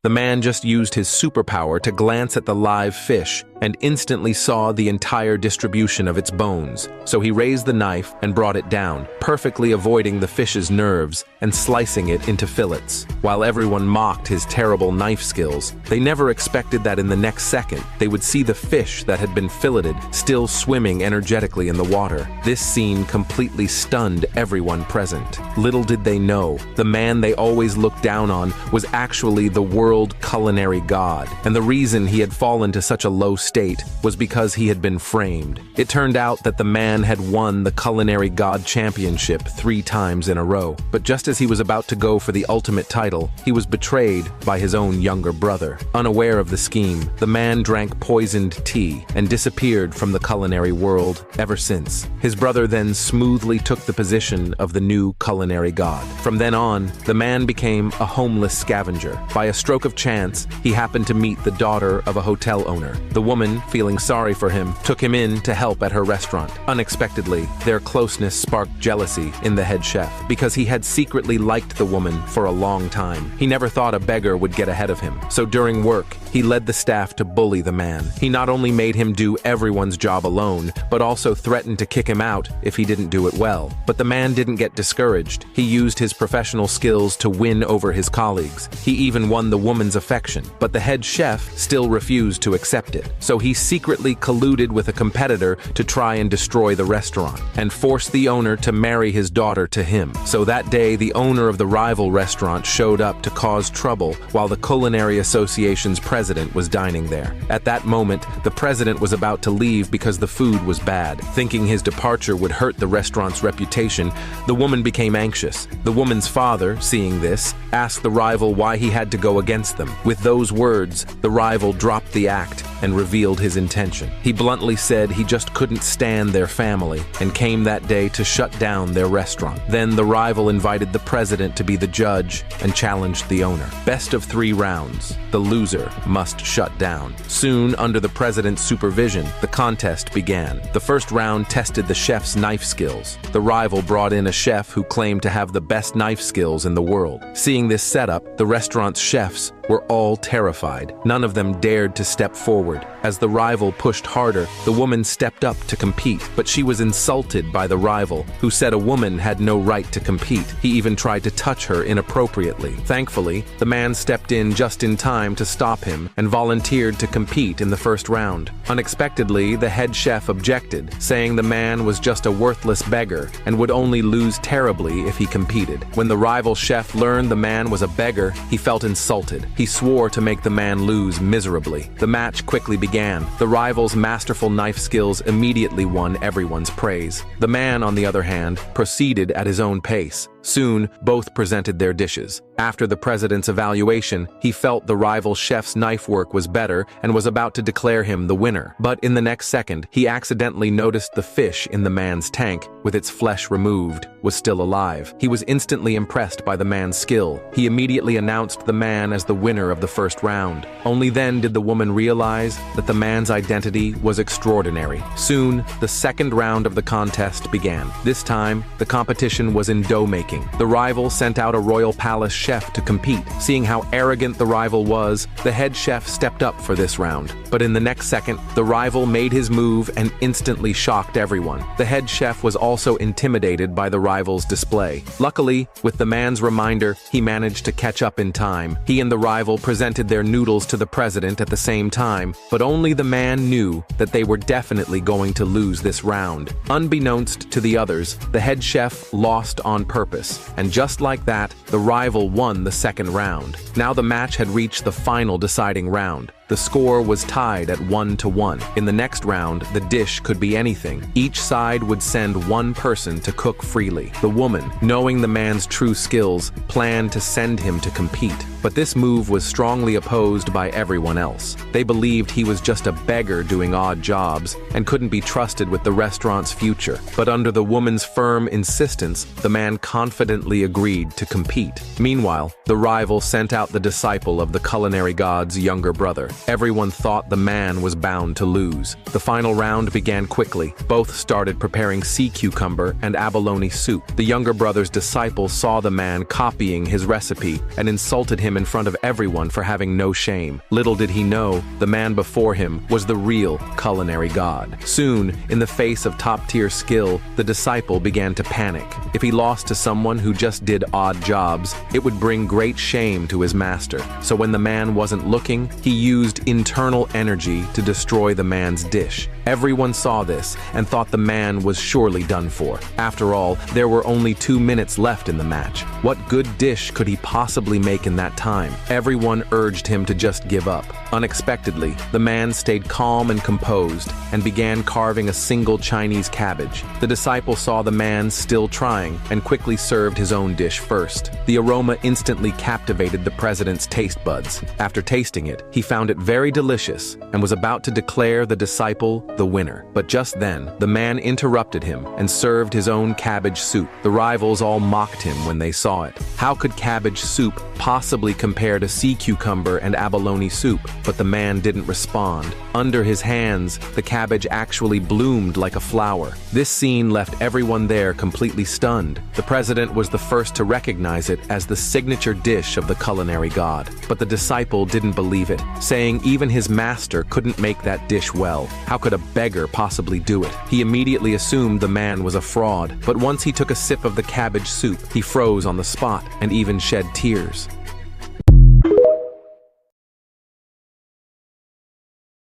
The man just used his superpower to glance at the live fish and instantly saw the entire distribution of its bones. So he raised the knife and brought it down, perfectly avoiding the fish's nerves and slicing it into fillets. While everyone mocked his terrible knife skills, they never expected that in the next second they would see the fish that had been filleted still swimming energetically in the water. This scene completely stunned everyone present. Little did they know, the man they always looked down on was actually the world culinary god, and the reason he had fallen to such a low state was because he had been framed. It turned out that the man had won the Culinary God Championship 3 times in a row, but just as he was about to go for the ultimate title, he was betrayed by his own younger brother. Unaware of the scheme, the man drank poisoned tea and disappeared from the culinary world ever since. His brother then smoothly took the position of the new culinary god. From then on, the man became a homeless scavenger. By a stroke of chance, he happened to meet the daughter of a hotel owner. The woman, feeling sorry for him, took him in to help at her restaurant. Unexpectedly, their closeness sparked jealousy in the head chef, because he had secretly liked the woman for a long time. He never thought a beggar would get ahead of him, so during work, he led the staff to bully the man. He not only made him do everyone's job alone, but also threatened to kick him out if he didn't do it well. But the man didn't get discouraged. He used his professional skills to win over his colleagues. He even won the woman's affection, but the head chef still refused to accept it. So he secretly colluded with a competitor to try and destroy the restaurant, and forced the owner to marry his daughter to him. So that day, the owner of the rival restaurant showed up to cause trouble while the Culinary Association's president was dining there. At that moment, the president was about to leave because the food was bad. Thinking his departure would hurt the restaurant's reputation, the woman became anxious. The woman's father, seeing this, asked the rival why he had to go against them. With those words, the rival dropped the act and revealed his intention. He bluntly said he just couldn't stand their family and came that day to shut down their restaurant. Then the rival invited the president to be the judge and challenged the owner. Best of 3 rounds. The loser must shut down. Soon, under the president's supervision, the contest began. The first round tested the chef's knife skills. The rival brought in a chef who claimed to have the best knife skills in the world. Seeing this setup, the restaurant's chefs were all terrified. None of them dared to step forward. As the rival pushed harder, the woman stepped up to compete, but she was insulted by the rival, who said a woman had no right to compete. He even tried to touch her inappropriately. Thankfully, the man stepped in just in time to stop him and volunteered to compete in the first round. Unexpectedly, the head chef objected, saying the man was just a worthless beggar and would only lose terribly if he competed. When the rival chef learned the man was a beggar, he felt insulted. He swore to make the man lose miserably. The match quickly began. The rival's masterful knife skills immediately won everyone's praise. The man, on the other hand, proceeded at his own pace. Soon, both presented their dishes. After the president's evaluation, he felt the rival chef's knife work was better and was about to declare him the winner. But in the next second, he accidentally noticed the fish in the man's tank, with its flesh removed, was still alive. He was instantly impressed by the man's skill. He immediately announced the man as the winner of the first round. Only then did the woman realize that the man's identity was extraordinary. Soon, the second round of the contest began. This time, the competition was in dough making. The rival sent out a royal palace chef to compete. Seeing how arrogant the rival was, the head chef stepped up for this round. But in the next second, the rival made his move and instantly shocked everyone. The head chef was also intimidated by the rival's display. Luckily, with the man's reminder, he managed to catch up in time. He and the rival presented their noodles to the president at the same time, but only the man knew that they were definitely going to lose this round. Unbeknownst to the others, the head chef lost on purpose. And just like that, the rival won the second round. Now the match had reached the final deciding round. The score was tied at 1-1. In the next round, the dish could be anything. Each side would send one person to cook freely. The woman, knowing the man's true skills, planned to send him to compete. But this move was strongly opposed by everyone else. They believed he was just a beggar doing odd jobs and couldn't be trusted with the restaurant's future. But under the woman's firm insistence, the man confidently agreed to compete. Meanwhile, the rival sent out the disciple of the culinary god's younger brother. Everyone thought the man was bound to lose. The final round began quickly. Both started preparing sea cucumber and abalone soup. The younger brother's disciple saw the man copying his recipe and insulted him in front of everyone for having no shame. Little did he know, the man before him was the real culinary god. Soon, in the face of top-tier skill, the disciple began to panic. If he lost to someone who just did odd jobs, it would bring great shame to his master. So when the man wasn't looking, he used internal energy to destroy the man's dish. Everyone saw this and thought the man was surely done for. After all, there were only 2 minutes left in the match. What good dish could he possibly make in that time? Everyone urged him to just give up. Unexpectedly, the man stayed calm and composed and began carving a single Chinese cabbage. The disciple saw the man still trying and quickly served his own dish first. The aroma instantly captivated the president's taste buds. After tasting it, he found it very delicious and was about to declare the disciple the winner. But just then, the man interrupted him and served his own cabbage soup. The rivals all mocked him when they saw it. How could cabbage soup possibly compare to sea cucumber and abalone soup? But the man didn't respond. Under his hands, the cabbage actually bloomed like a flower. This scene left everyone there completely stunned. The president was the first to recognize it as the signature dish of the culinary god. But the disciple didn't believe it, saying even his master couldn't make that dish well. How could a beggar possibly do it? He immediately assumed the man was a fraud, but once he took a sip of the cabbage soup, he froze on the spot and even shed tears.